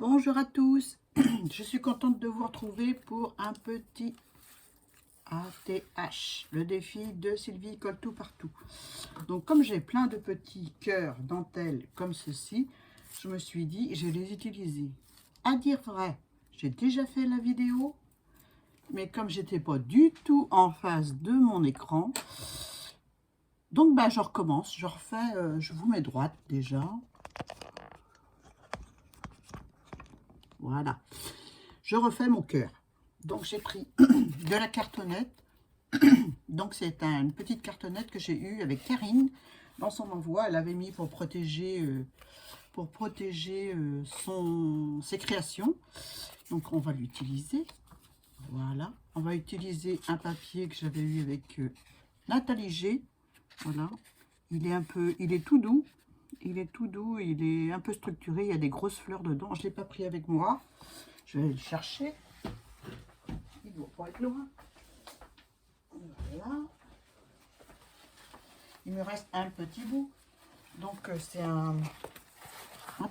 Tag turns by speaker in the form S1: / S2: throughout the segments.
S1: Bonjour à tous, je suis contente de vous retrouver pour un petit ATH, le défi de Sylvie Colle Tout Partout. Donc comme j'ai plein de petits cœurs dentelle comme ceci, je me suis dit je vais les utiliser. À dire vrai, j'ai déjà fait la vidéo, mais comme j'étais pas du tout en face de mon écran, donc je recommence, je refais, je vous mets droite déjà. Voilà. Je refais mon cœur. Donc j'ai pris de la cartonnette. Donc c'est une petite cartonnette que j'ai eue avec Karine dans son envoi. Elle avait mis pour protéger ses créations. Donc on va l'utiliser. Voilà. On va utiliser un papier que j'avais eu avec Nathalie G. Voilà. Il est tout doux. Il est tout doux, il est un peu structuré. Il y a des grosses fleurs dedans. Je ne l'ai pas pris avec moi. Je vais aller le chercher. Il ne doit pas être loin. Voilà. Il me reste un petit bout. Donc c'est un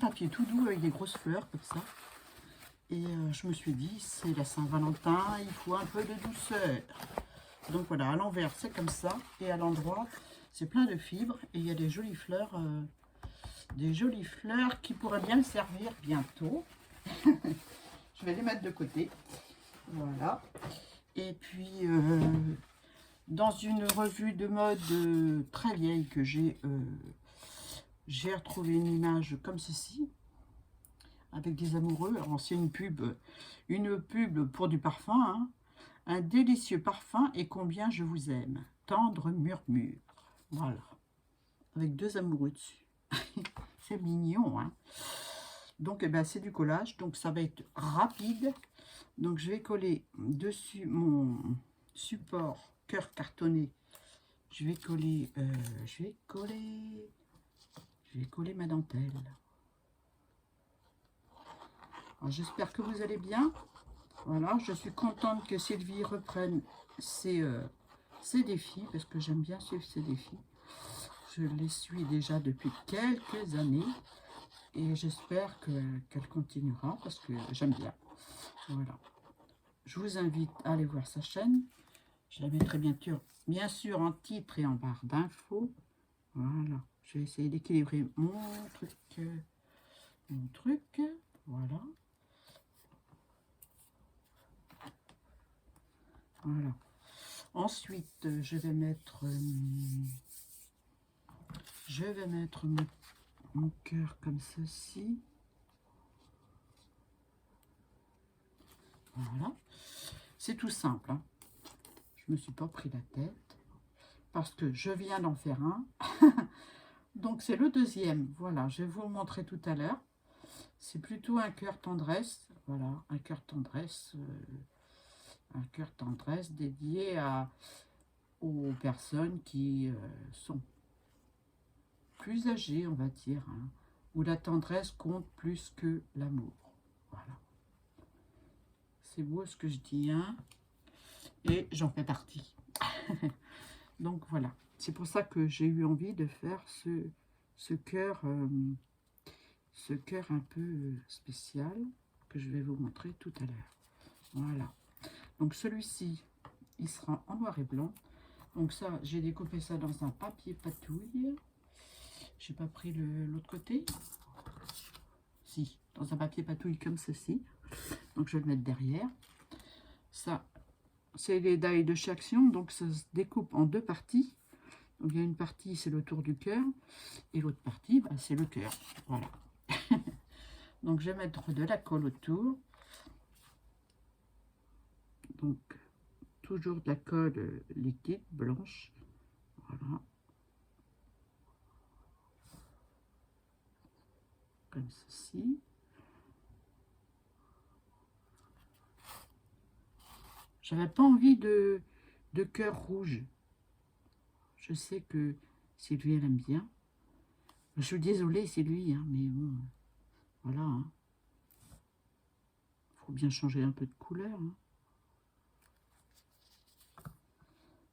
S1: papier tout doux avec des grosses fleurs comme ça. Et je me suis dit, c'est la Saint-Valentin, il faut un peu de douceur. Donc voilà, à l'envers c'est comme ça. Et à l'endroit, c'est plein de fibres. Et il y a des jolies fleurs qui pourraient bien me servir bientôt. Je vais les mettre de côté. Voilà. Et puis, dans une revue de mode très vieille que j'ai retrouvé une image comme ceci, avec des amoureux. Alors, c'est une pub pour du parfum. Hein. Un délicieux parfum et combien je vous aime. Tendre murmure. Voilà. Avec deux amoureux dessus. C'est mignon, hein. Donc, eh ben, c'est du collage. Donc, ça va être rapide. Donc, je vais coller dessus mon support cœur cartonné. Je vais coller ma dentelle. J'espère que vous allez bien. Voilà, je suis contente que Sylvie reprenne ses défis, parce que j'aime bien suivre ses défis. Je les suis déjà depuis quelques années, et j'espère qu'elle continuera, parce que j'aime bien. Voilà. Je vous invite à aller voir sa chaîne. Je la mettrai bien sûr en titre et en barre d'infos. Voilà. Je vais essayer d'équilibrer mon truc. Voilà. Voilà. Ensuite, je vais mettre mon cœur comme ceci. Voilà. C'est tout simple. Hein. Je ne me suis pas pris la tête parce que je viens d'en faire un. Donc, c'est le deuxième. Voilà, je vais vous le montrer tout à l'heure. C'est plutôt un cœur tendresse. Voilà, un cœur tendresse dédié aux personnes qui sont plus âgées, on va dire, hein, où la tendresse compte plus que l'amour. Voilà. C'est beau ce que je dis, hein, et j'en fais partie. Donc voilà, c'est pour ça que j'ai eu envie de faire ce cœur un peu spécial que je vais vous montrer tout à l'heure. Voilà. Donc celui-ci, il sera en noir et blanc. Donc ça, j'ai découpé ça dans un papier patouille. J'ai pas pris l'autre côté. Si, dans un papier patouille comme ceci. Donc je vais le mettre derrière. Ça, c'est les die de chez Action. Donc ça se découpe en deux parties. Donc il y a une partie, c'est le tour du cœur. Et l'autre partie, bah, c'est le cœur. Voilà. Donc je vais mettre de la colle autour. Donc toujours de la colle liquide, blanche. Voilà. Comme ceci. J'avais pas envie de cœur rouge. Je sais que Sylvie, elle aime bien. Je suis désolée, Sylvie, hein, mais bon, voilà. Hein. Faut bien changer un peu de couleur. Hein.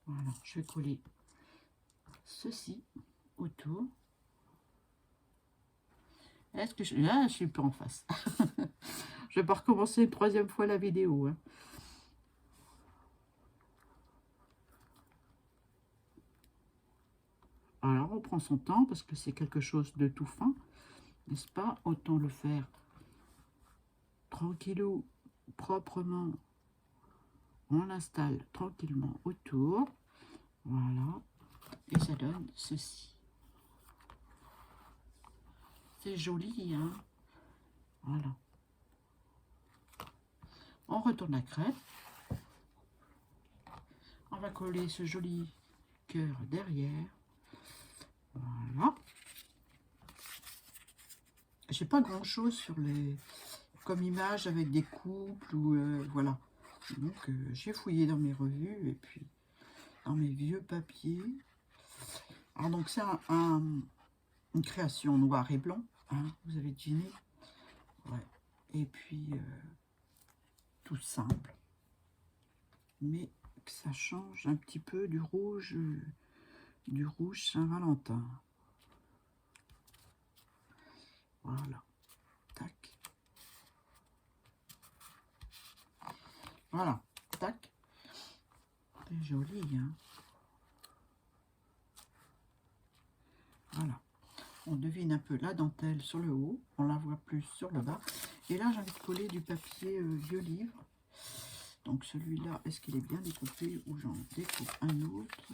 S1: Voilà, je vais coller ceci autour. Est-ce que je suis pas en face. Je vais pas recommencer une troisième fois la vidéo. Hein. Alors, on prend son temps parce que c'est quelque chose de tout fin, n'est-ce pas? Autant le faire tranquillou, proprement. On l'installe tranquillement autour. Voilà. Et ça donne ceci. C'est joli, hein? Voilà. On retourne la crêpe. On va coller ce joli cœur derrière. Voilà. J'ai pas grand chose sur les comme image avec des couples ou voilà. Donc j'ai fouillé dans mes revues et puis dans mes vieux papiers. Alors donc c'est une création noir et blanc, hein, vous avez deviné. Ouais. Et puis tout simple, mais que ça change un petit peu du rouge Saint-Valentin. Voilà, tac. Voilà, tac. C'est joli, hein. Voilà. On devine un peu la dentelle sur le haut, on la voit plus sur le bas. Et là, j'ai envie de coller du papier vieux livre. Donc celui-là, est-ce qu'il est bien découpé ou j'en découpe un autre?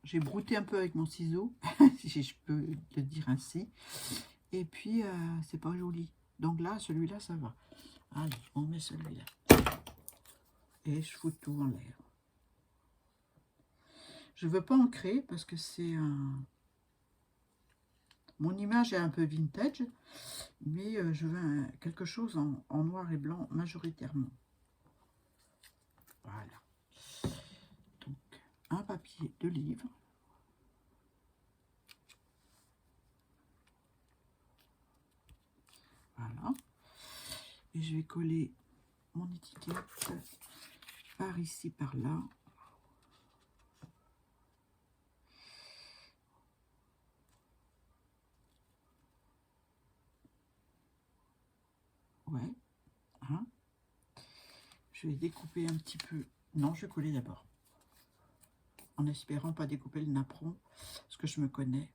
S1: J'ai brouté un peu avec mon ciseau, si je peux le dire ainsi. Et puis, c'est pas joli. Donc là, celui-là, ça va. Allez, on met celui-là. Et je fous tout en l'air. Je veux pas ancrer parce que c'est un... Mon image est un peu vintage, mais je veux quelque chose en noir et blanc majoritairement. Voilà. Donc, un papier de livre. Voilà. Et je vais coller mon étiquette par ici, par là. Ouais. Hein. Je vais découper un petit peu. Non, je vais coller d'abord. En espérant pas découper le napperon, parce que je me connais.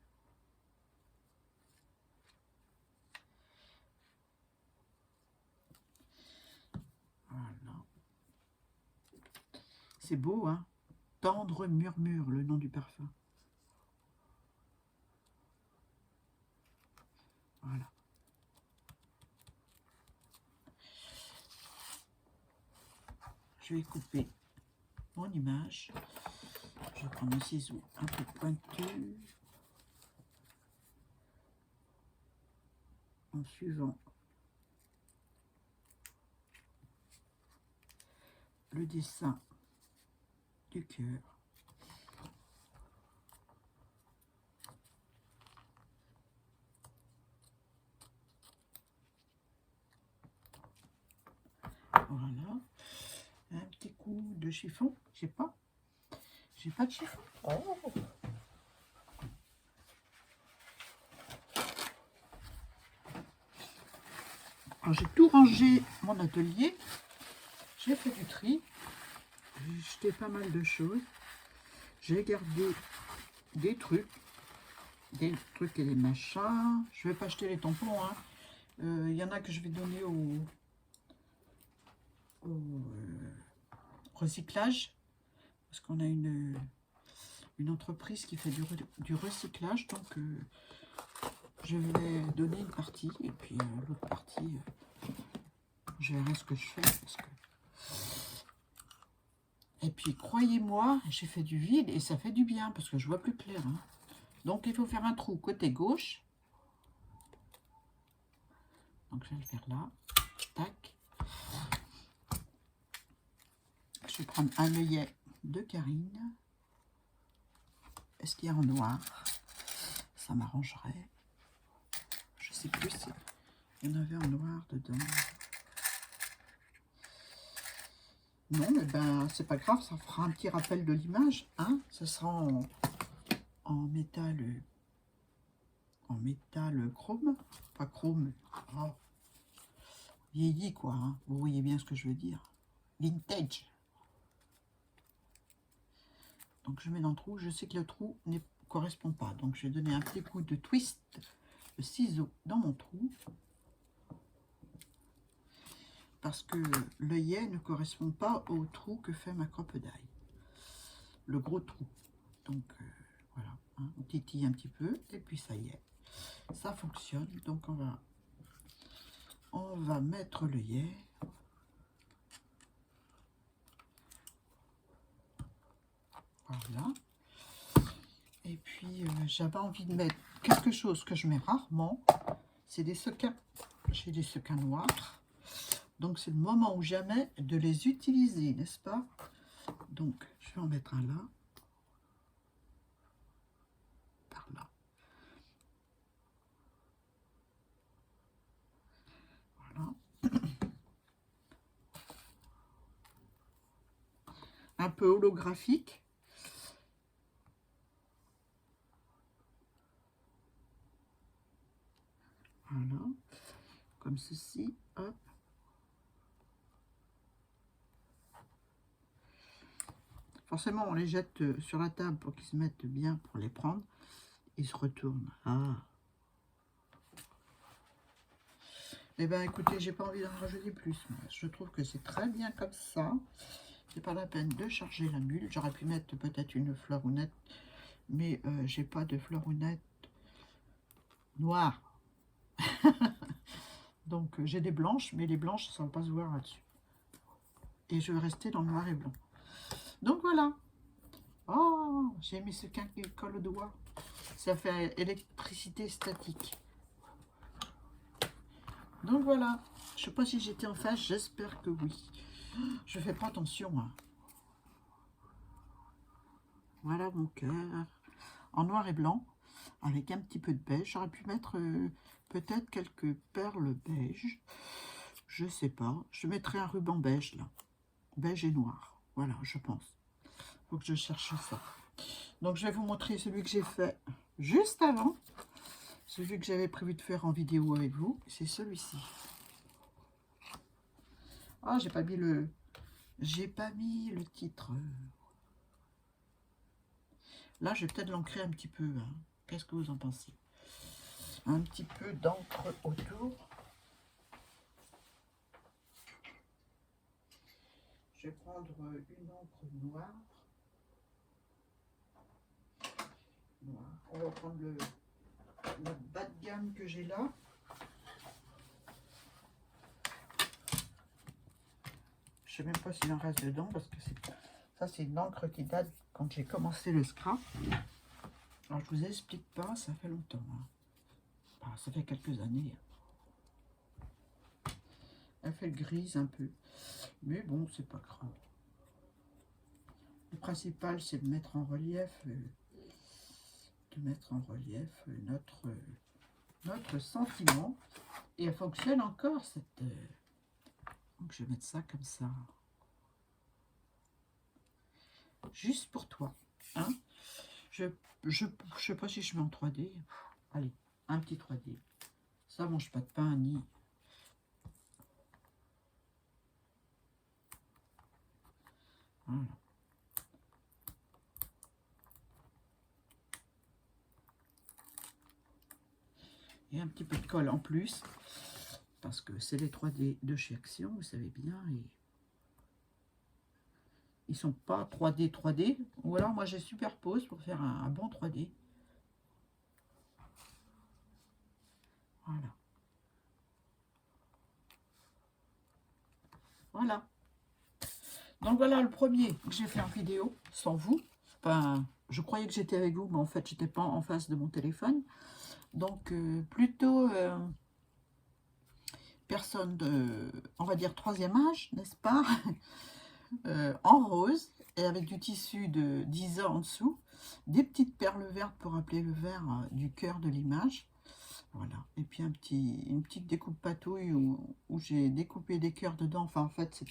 S1: Voilà. C'est beau, hein? Tendre murmure, le nom du parfum. Voilà. Je vais couper mon image. Je vais prendre un ciseau un peu pointu. En suivant le dessin du cœur. Voilà. Un petit coup de chiffon. J'ai pas de chiffon. Oh. J'ai tout rangé mon atelier. J'ai fait du tri. J'ai jeté pas mal de choses. J'ai gardé des trucs et des machins. Je vais pas acheter les tampons. Hein. Y en a que je vais donner au recyclage. Parce qu'on a une entreprise qui fait du recyclage. Donc, je vais donner une partie. Et puis, l'autre partie, je verrai ce que je fais. Parce que... Et puis, croyez-moi, j'ai fait du vide et ça fait du bien. Parce que je vois plus clair. Hein. Donc, il faut faire un trou côté gauche. Donc, je vais le faire là. Tac. Je vais prendre un œillet de Karine. Est-ce qu'il y a en noir? Ça m'arrangerait. Je sais plus si il y en avait en noir dedans. Non, mais ben, c'est pas grave, ça fera un petit rappel de l'image, hein. Ça sera en métal chrome, pas chrome, oh, vieilli quoi, hein. Vous voyez bien ce que je veux dire. Vintage. Donc je mets dans le trou, je sais que le trou ne correspond pas, donc je vais donner un petit coup de twist de ciseau dans mon trou, parce que l'œillet ne correspond pas au trou que fait ma crocodile, le gros trou. Donc voilà, hein, on titille un petit peu, et puis ça y est, ça fonctionne. Donc on va mettre l'œillet. Voilà. Et puis j'avais envie de mettre quelque chose que je mets rarement, c'est des sequins. J'ai des sequins noirs, donc c'est le moment ou jamais de les utiliser, n'est-ce pas? Donc je vais en mettre un là, par là. Voilà. Un peu holographique. Voilà. Comme ceci. Hop. Forcément, on les jette sur la table pour qu'ils se mettent bien pour les prendre. Ils se retournent. Ah. Eh bien, écoutez, j'ai pas envie d'en rajouter plus. Je trouve que c'est très bien comme ça. C'est pas la peine de charger la mule. J'aurais pu mettre peut-être une fleuronnette, mais j'ai pas de fleuronnette noire. Donc j'ai des blanches, mais les blanches, ça ne va pas se voir là-dessus. Et je vais rester dans le noir et blanc. Donc voilà. Oh, j'ai mis ce quin qui colle au doigt. Ça fait électricité statique. Donc voilà. Je ne sais pas si j'étais en face, j'espère que oui. Je fais pas attention. Hein. Voilà mon cœur. En noir et blanc, avec un petit peu de beige. J'aurais pu mettre peut-être quelques perles beige. Je sais pas. Je mettrai un ruban beige là. Beige et noir. Voilà, je pense. Faut que je cherche ça. Donc je vais vous montrer celui que j'ai fait juste avant. Celui que j'avais prévu de faire en vidéo avec vous. C'est celui-ci. Ah, j'ai pas mis le... J'ai pas mis le titre. Là, je vais peut-être l'ancrer un petit peu. Hein. Qu'est-ce que vous en pensez? Un petit peu d'encre autour. Je vais prendre une encre noire. On va prendre le bas de gamme que j'ai là. Je sais même pas s'il en reste dedans parce que ça c'est une encre qui date quand j'ai commencé le scrap. Alors je vous explique pas, ça fait longtemps. Hein. Enfin, ça fait quelques années. Elle fait grise un peu. Mais bon, c'est pas grave. Le principal c'est de mettre en relief notre sentiment. Et elle fonctionne encore cette... Donc je vais mettre ça comme ça. Juste pour toi. Hein, je sais pas si je mets en 3D. Allez, un petit 3D. Ça mange pas de pain ni... Voilà. Et un petit peu de colle en plus. Parce que c'est les 3D de chez Action, vous savez bien. Et ils sont pas 3D. Ou alors moi j'ai superpose pour faire un bon 3D. Voilà. Voilà. Donc voilà le premier que j'ai fait en vidéo, sans vous. Enfin, je croyais que j'étais avec vous, mais en fait, j'étais pas en face de mon téléphone. Donc, plutôt personne de, on va dire, troisième âge, n'est-ce pas? En rose, et avec du tissu de 10 ans en dessous. Des petites perles vertes pour rappeler le vert du cœur de l'image. Voilà. Et puis une petite découpe patouille où j'ai découpé des cœurs dedans. Enfin, en fait,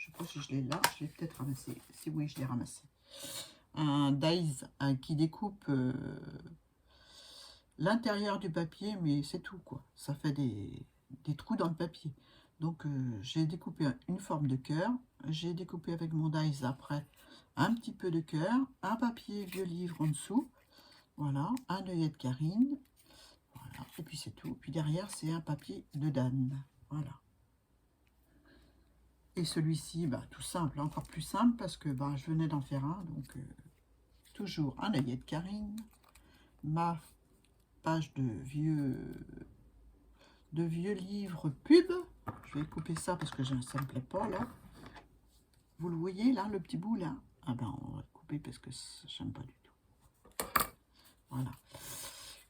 S1: Je ne sais pas si je l'ai là. Je l'ai peut-être ramassé. Si oui, je l'ai ramassé. Un dies qui découpe l'intérieur du papier, mais c'est tout, quoi. Ça fait des trous dans le papier. Donc, j'ai découpé une forme de cœur. J'ai découpé avec mon dies après un petit peu de cœur. Un papier vieux livre en dessous. Voilà. Un œillet de Karine. Voilà. Et puis, c'est tout. Puis derrière, c'est un papier de Dan. Voilà. Et celui-ci, bah, tout simple, encore plus simple, parce que bah, je venais d'en faire un. Donc, toujours un œillet de Karine. Ma page de vieux livres pub. Je vais couper ça parce que ça ne me plaît pas là. Vous le voyez là, le petit bout là? Ah ben on va le couper parce que j'aime pas du tout. Voilà.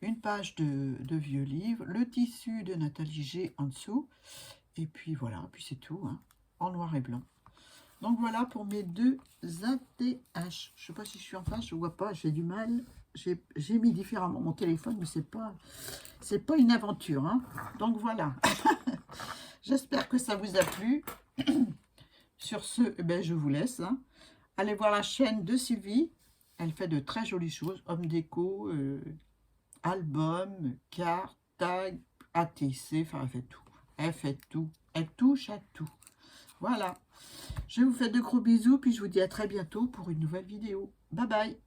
S1: Une page de vieux livres, le tissu de Nathalie G en dessous. Et puis voilà, puis c'est tout, hein, en noir et blanc. Donc voilà pour mes deux ATH. Je sais pas si je suis en face, je vois pas, j'ai du mal. J'ai mis différemment mon téléphone, mais c'est pas une aventure, hein. Donc voilà. J'espère que ça vous a plu. Sur ce, eh ben, je vous laisse, hein. Allez voir la chaîne de Sylvie. Elle fait de très jolies choses. Homme déco, album, cartes, tag, ATC. Enfin, elle fait tout. Elle fait tout. Elle touche à tout. Voilà. Je vous fais de gros bisous. Puis je vous dis à très bientôt pour une nouvelle vidéo. Bye bye.